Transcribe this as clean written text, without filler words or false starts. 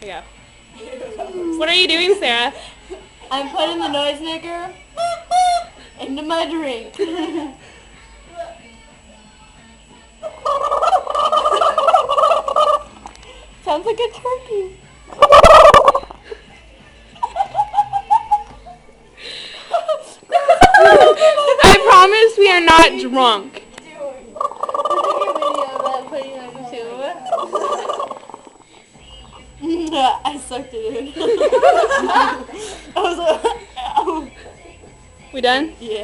Here you go. What are you doing, Sarah? I'm putting the noisemaker into my drink. Sounds like a turkey. I promise we are not drunk. I sucked it in. I was like, We done? yeah.